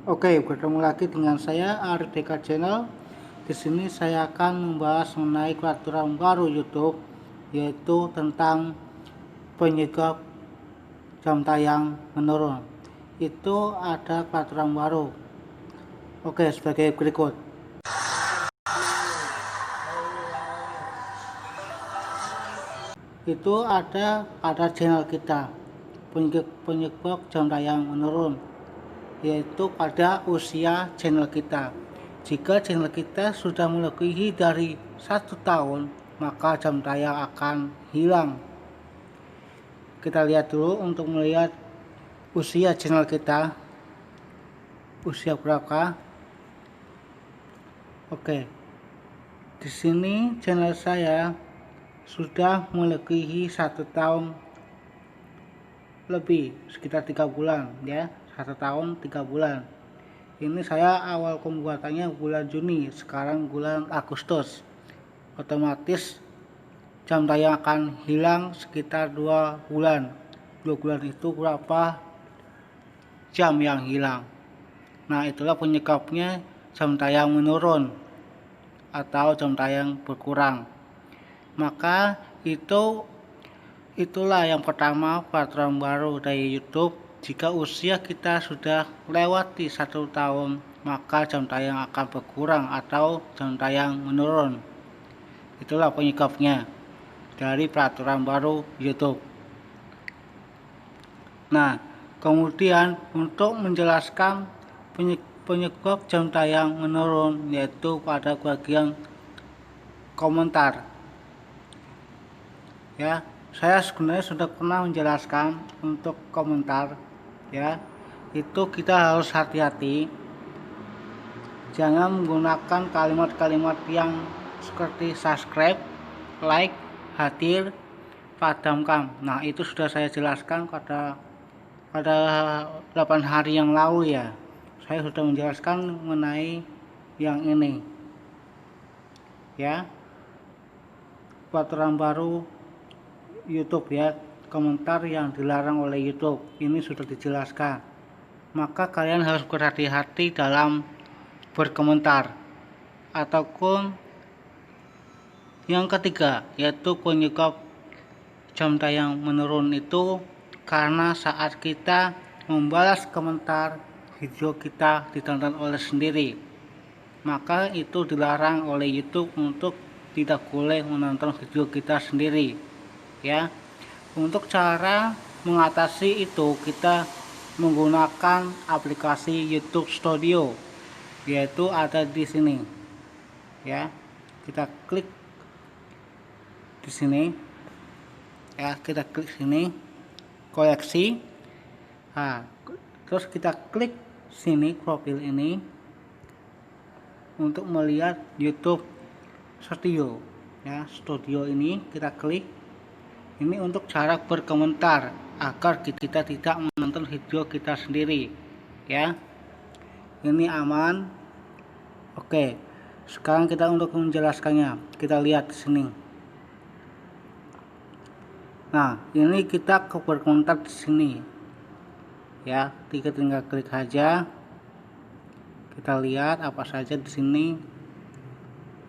Oke, bertemu lagi dengan saya Arif Deka Channel. Di sini saya akan membahas mengenai peraturan baru YouTube, yaitu tentang penyebab jam tayang menurun. Itu ada peraturan baru. Oke, sebagai berikut. Itu ada pada channel kita penyebab jam tayang menurun, yaitu pada usia channel kita. Jika channel kita sudah melebihi dari 1 tahun, maka jam tayang akan hilang. Kita lihat dulu untuk melihat usia channel kita, usia berapa. Oke, di sini channel saya sudah melebihi 1 tahun lebih, sekitar 3 bulan ya, 1 tahun 3 bulan. Ini saya awal pembuatannya bulan Juni, sekarang bulan Agustus. Otomatis jam tayang akan hilang sekitar 2 bulan. 2 bulan itu berapa jam yang hilang. Nah, itulah penyebabnya jam tayang menurun atau jam tayang berkurang. Maka itulah yang pertama, peraturan baru dari YouTube. Jika usia kita sudah lewati 1 tahun, maka jam tayang akan berkurang atau jam tayang menurun. Itulah penyebabnya dari peraturan baru YouTube. Nah, kemudian untuk menjelaskan penyebab jam tayang menurun, yaitu pada bagian komentar. Ya, saya sebenarnya sudah pernah menjelaskan untuk komentar. Ya, itu kita harus hati-hati, jangan menggunakan kalimat-kalimat yang seperti subscribe, like, hadir, padamkan. Nah, itu sudah saya jelaskan pada 8 hari yang lalu ya. Saya sudah menjelaskan mengenai yang ini. Ya, peraturan baru YouTube ya, komentar yang dilarang oleh YouTube. Ini sudah dijelaskan. Maka kalian harus berhati-hati dalam berkomentar. Ataupun yang ketiga, yaitu penyebab jam tayang menurun itu karena saat kita membalas komentar, video kita ditonton oleh sendiri. Maka itu dilarang oleh YouTube untuk tidak boleh menonton video kita sendiri. Ya, untuk cara mengatasi itu kita menggunakan aplikasi YouTube Studio, yaitu ada di sini. Ya, kita klik di sini. Ya, kita klik sini, koleksi. Nah, terus kita klik sini profil ini untuk melihat YouTube Studio. Ya, Studio ini kita klik. Ini untuk cara berkomentar agar kita tidak menonton video kita sendiri. Ya, ini aman. Oke, sekarang kita untuk menjelaskannya, kita lihat di sini. Nah, ini kita ke berkomentar di sini. Ya, kita tinggal klik saja. Kita lihat apa saja di sini.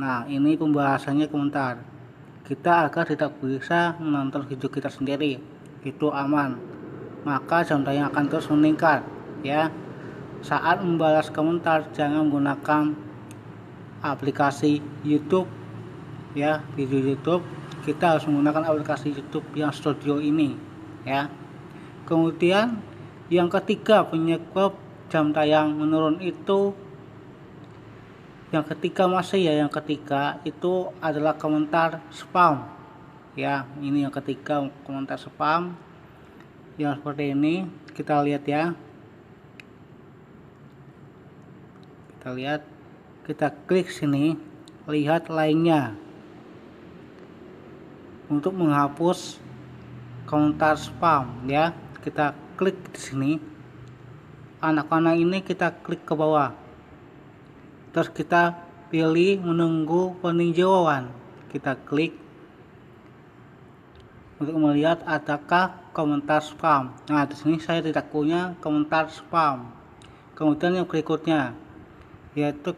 Nah, ini pembahasannya komentar. Kita agar tidak bisa menonton video kita sendiri, itu aman. Maka jam tayang akan terus meningkat. Ya, saat membalas komentar jangan menggunakan aplikasi YouTube. Ya, video YouTube kita harus menggunakan aplikasi YouTube yang Studio ini. Ya, kemudian yang ketiga penyebab jam tayang menurun itu, yang ketiga itu adalah komentar spam. Ya, ini yang ketiga, komentar spam yang seperti ini. Kita lihat ya, kita klik sini, lihat lainnya. Untuk menghapus komentar spam ya, kita klik di sini, anak-anak ini kita klik ke bawah. Terus kita pilih menunggu peninjauan, kita klik untuk melihat adakah komentar spam. Nah, di sini saya tidak punya komentar spam. Kemudian yang berikutnya yaitu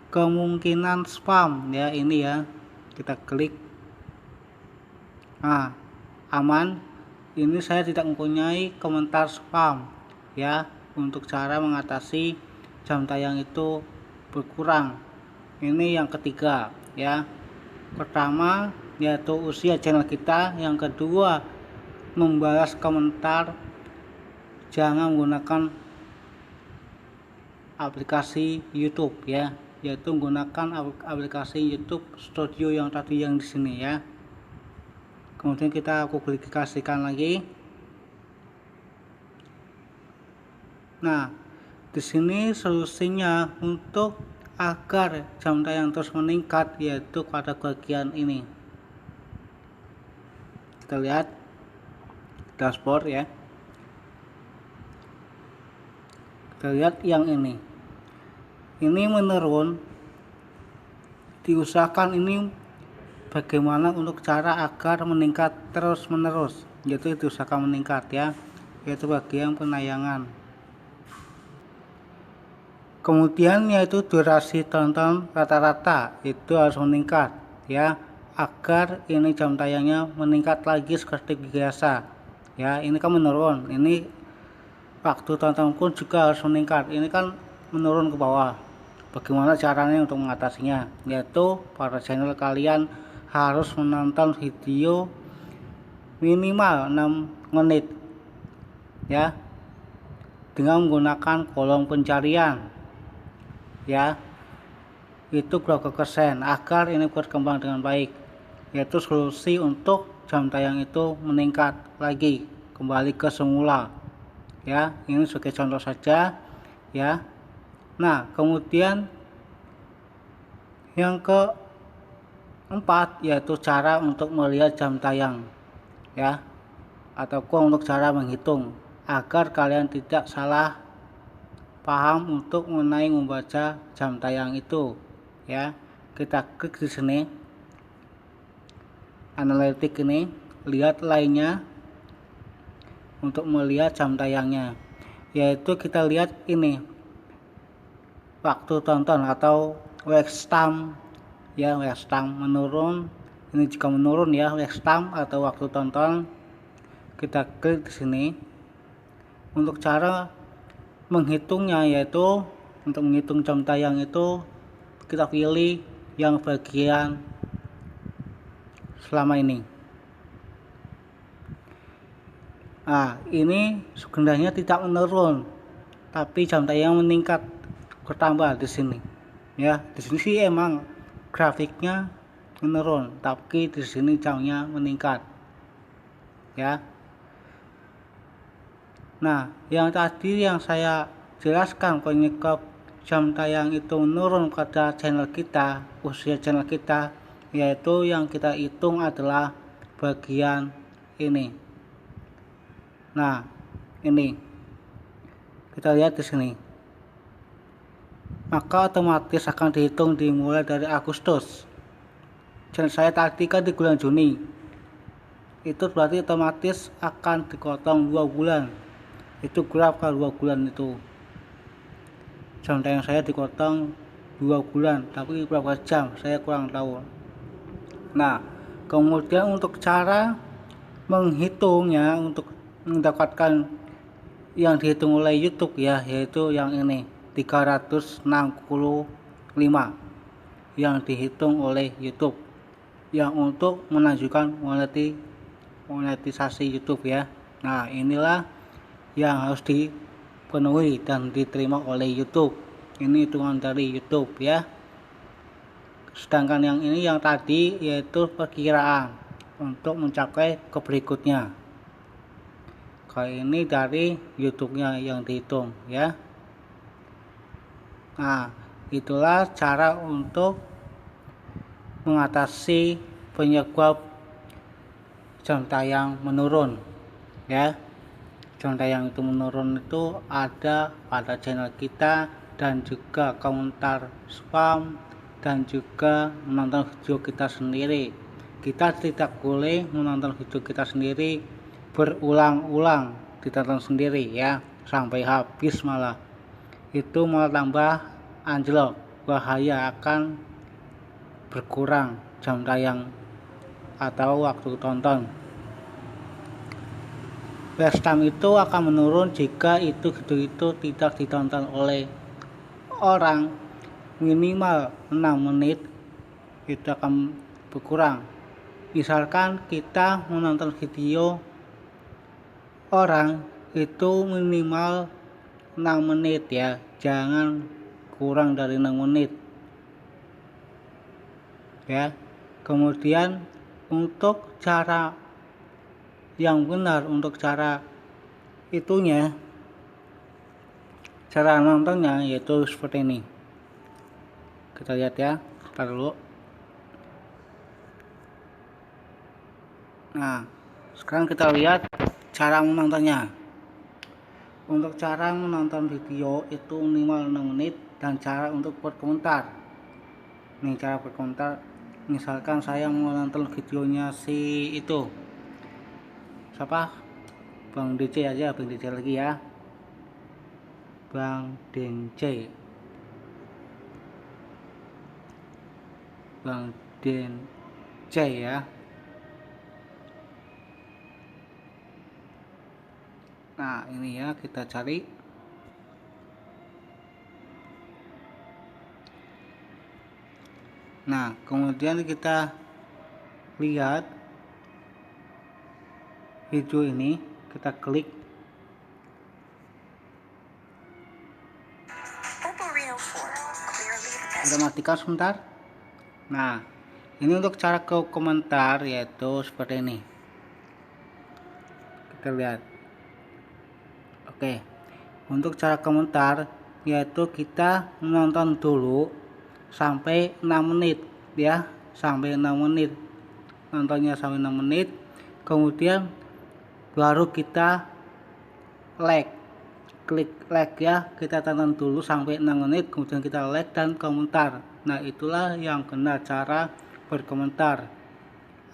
kemungkinan spam ya, ini ya, kita klik. Nah, aman. Ini saya tidak mempunyai komentar spam ya. Untuk cara mengatasi jam tayang itu berkurang, ini yang ketiga ya. Pertama yaitu usia channel kita, yang kedua membalas komentar, jangan menggunakan aplikasi YouTube ya, yaitu menggunakan aplikasi YouTube Studio yang tadi yang di sini ya. Kemudian kita publikasikan lagi. Nah, di sini solusinya untuk agar jam tayang terus meningkat yaitu pada bagian ini. Kita lihat dashboard ya. Kita lihat yang ini menurun. Diusahakan ini bagaimana untuk cara agar meningkat terus menerus, yaitu diusahakan meningkat ya, yaitu bagian penayangan. Kemudian yaitu durasi tonton rata-rata itu harus meningkat ya, agar ini jam tayangnya meningkat lagi seperti biasa ya. Ini kan menurun, ini waktu tonton pun juga harus meningkat, ini kan menurun ke bawah. Bagaimana caranya untuk mengatasinya? Yaitu pada channel kalian harus menonton video minimal 6 menit ya, dengan menggunakan kolom pencarian ya, itu berapa persen agar ini berkembang dengan baik, yaitu solusi untuk jam tayang itu meningkat lagi kembali ke semula ya. Ini sebagai contoh saja ya. Nah, kemudian yang keempat yaitu cara untuk melihat jam tayang ya, ataupun untuk cara menghitung agar kalian tidak salah paham untuk mengenai membaca jam tayang itu ya. Kita klik di sini analitik ini, lihat lainnya untuk melihat jam tayangnya, yaitu kita lihat ini waktu tonton atau watch time ya. Watch time menurun, ini juga menurun ya, watch time atau waktu tonton. Kita klik di sini. Untuk cara menghitungnya yaitu untuk menghitung jam tayang itu kita pilih yang bagian selama ini. Nah, ini sebenarnya tidak menurun, tapi jam tayang meningkat, bertambah di sini ya. Di sini sih emang grafiknya menurun, tapi di sini jamnya meningkat ya. Nah, yang tadi yang saya jelaskan penyebab jam tayang itu menurun pada channel kita, usia channel kita, yaitu yang kita hitung adalah bagian ini. Nah, ini kita lihat di sini. Maka otomatis akan dihitung dimulai dari Agustus. Channel saya tadi kan di bulan Juni. Itu berarti otomatis akan dipotong 2 bulan. Itu berapa 2 bulan itu? Jam tayang saya dipotong 2 bulan, tapi berapa jam saya kurang tahu. Nah, kemudian untuk cara menghitungnya, untuk mendapatkan yang dihitung oleh YouTube ya, yaitu yang ini 365 yang dihitung oleh YouTube, yang untuk menunjukkan monetisasi YouTube ya. Nah, inilah yang harus dipenuhi dan diterima oleh YouTube. Ini hitungan dari YouTube ya. Sedangkan yang ini yang tadi yaitu perkiraan untuk mencapai ke berikutnya. Kalau ini dari YouTube-nya yang dihitung ya. Nah, itulah cara untuk mengatasi penyebab jam tayang menurun ya. Jam tayang itu menurun itu ada pada channel kita, dan juga komentar spam, dan juga menonton video kita sendiri. Kita tidak boleh menonton video kita sendiri berulang-ulang, ditonton sendiri ya. sampai habis, malah itu malah tambah anjlok, bahaya akan berkurang jam tayang atau waktu tonton. Watch time itu akan menurun jika itu tidak ditonton oleh orang minimal 6 menit, itu akan berkurang. Misalkan kita menonton video orang itu minimal 6 menit ya, jangan kurang dari 6 menit ya. Kemudian untuk cara yang benar, untuk cara itunya, cara nontonnya yaitu seperti ini. Kita lihat ya, sebentar dulu. Nah, sekarang kita lihat cara menontonnya. Untuk cara menonton video itu minimal 6 menit, dan cara untuk berkomentar. Nih cara berkomentar, misalkan saya mau nonton videonya si itu siapa, Bang DC aja, Bang DC lagi ya, Bang DC, Bang DC ya. Nah ini ya, kita cari. Nah kemudian kita lihat video ini, kita klik. Kita matikan sebentar. Nah ini untuk cara ke komentar yaitu seperti ini. Kita lihat. Oke, untuk cara komentar yaitu kita menonton dulu sampai 6 menit ya, sampai 6 menit, nontonnya sampai 6 menit, kemudian baru kita like, klik like ya, kita tonton dulu sampai 6 menit, kemudian kita like dan komentar. Nah itulah yang benar cara berkomentar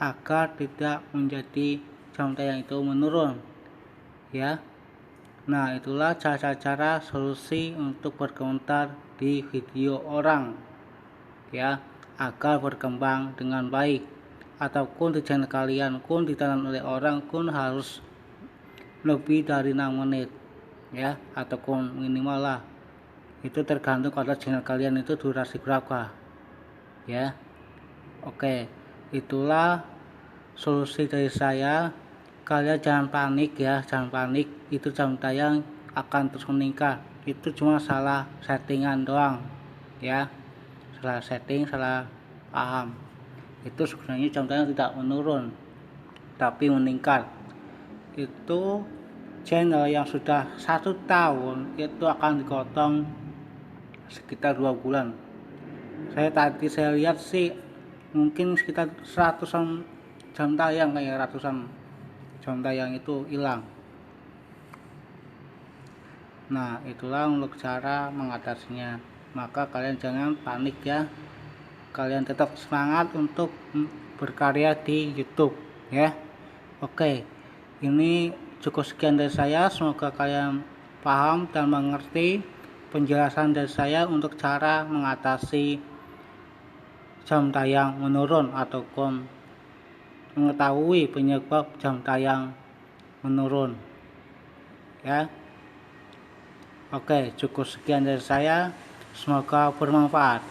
agar tidak menjadi jam tayang itu menurun ya. Nah itulah cara-cara solusi untuk berkomentar di video orang ya, agar berkembang dengan baik. Ataupun di channel kalian pun ditonton oleh orang pun harus lebih dari 6 menit ya, ataupun minimal lah, itu tergantung pada channel kalian itu durasi berapa ya. Oke, itulah solusi dari saya. Kalian jangan panik ya, jangan panik, itu jam tayang akan terus meningkat, itu cuma salah settingan doang ya, salah setting, salah paham. Itu sebenarnya jam tayang tidak menurun tapi meningkat. Itu channel yang sudah 1 tahun itu akan dipotong sekitar 2 bulan. Saya lihat sih mungkin sekitar 100-an jam tayang, kayak ratusan jam tayang itu hilang. Nah itulah untuk cara mengatasinya. Maka kalian jangan panik ya, kalian tetap semangat untuk berkarya di YouTube ya. Oke, ini cukup sekian dari saya, semoga kalian paham dan mengerti penjelasan dari saya untuk cara mengatasi jam tayang menurun ataupun mengetahui penyebab jam tayang menurun ya. Oke, cukup sekian dari saya, semoga bermanfaat.